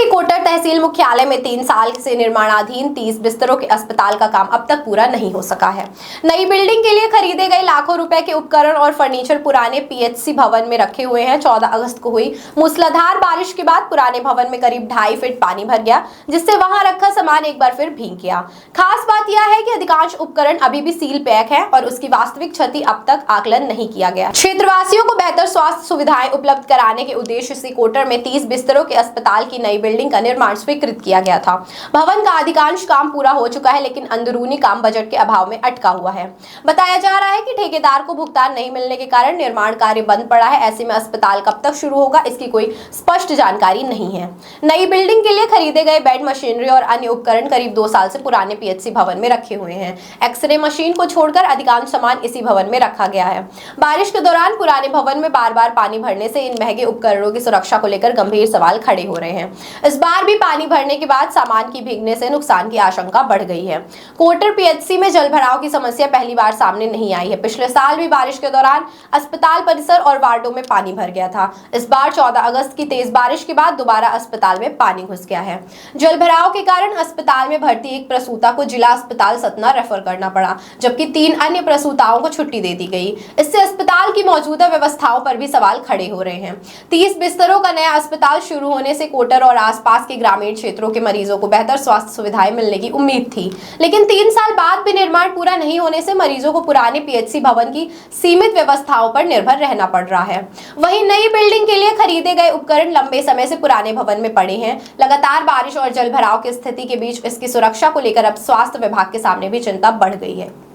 के कोटर तहसील मुख्यालय में 3 साल से निर्माणाधीन 30 बिस्तरों के अस्पताल का काम अब तक पूरा नहीं हो सका है। नई बिल्डिंग के लिए खरीदे गए लाखों रुपए के उपकरण और फर्नीचर पुराने पीएचसी भवन में रखे हुए हैं। 14 अगस्त को हुई मूसलाधार बारिश के बाद पुराने भवन में करीब 2.5 फीट पानी भर गया, जिससे वहां रखा सामान एक बार फिर भीग गया। खास बात यह है कि अधिकांश उपकरण अभी भी सील पैक है और उसकी वास्तविक क्षति अब तक आकलन नहीं किया गया। क्षेत्रवासियों को बेहतर स्वास्थ्य सुविधाएं उपलब्ध कराने के उद्देश्य से कोटर में 30 बिस्तरों के अस्पताल की नई बिल्डिंग का निर्माण स्वीकृत किया गया था। भवन का अधिकांश काम पूरा हो चुका है, लेकिन अंदरूनी काम बजट के अभाव में अटका हुआ है। बताया जा रहा है कि ठेकेदार को भुगतान नहीं मिलने के कारण निर्माण कार्य बंद पड़ा है। ऐसे में अस्पताल कब तक शुरू होगा, इसकी कोई स्पष्ट जानकारी नहीं है। नई बिल्डिंग के लिए खरीदे गए बेड, मशीनरी और अन्य उपकरण करीब 2 साल से पुराने पीएचसी भवन में रखे हुए हैं। एक्सरे मशीन को छोड़कर अधिकांश सामान इसी भवन में रखा गया है। बारिश के दौरान पुराने भवन में बार-बार पानी भरने से इन महंगे उपकरणों की सुरक्षा को लेकर गंभीर सवाल खड़े हो रहे हैं। इस बार भी पानी भरने के बाद सामान की भीगने से नुकसान की आशंका बढ़ गई है। कोटर पीएचसी में जलभराव की समस्या पहली बार सामने नहीं आई है। पिछले साल भी बारिश के दौरान अस्पताल परिसर और वार्डों में पानी भर गया था। इस बार 14 अगस्त की तेज बारिश के बाद दोबारा अस्पताल में पानी घुस गया है। जलभराव के कारण अस्पताल में भर्ती एक प्रसूता को जिला अस्पताल सतना रेफर करना पड़ा, जबकि 3 अन्य प्रसूताओं को छुट्टी दे दी गई। इससे अस्पताल की मौजूदा व्यवस्थाओं पर भी सवाल खड़े हो रहे हैं। 30 बिस्तरों का नया अस्पताल शुरू होने से कोटर और आसपास के ग्रामीण क्षेत्रों के मरीजों को बेहतर स्वास्थ्य सुविधाएं मिलने की उम्मीद थी, लेकिन 3 साल बाद भी निर्माण पूरा नहीं होने से मरीजों को पुराने पीएचसी भवन की सीमित व्यवस्थाओं पर निर्भर रहना पड़ रहा है। वहीं नई बिल्डिंग के लिए खरीदे गए उपकरण लंबे समय से पुराने भवन में पड़े हैं। लगातार बारिश और जलभराव की स्थिति के बीच इसकी सुरक्षा को लेकर अब स्वास्थ्य विभाग के सामने भी चिंता बढ़ गई है।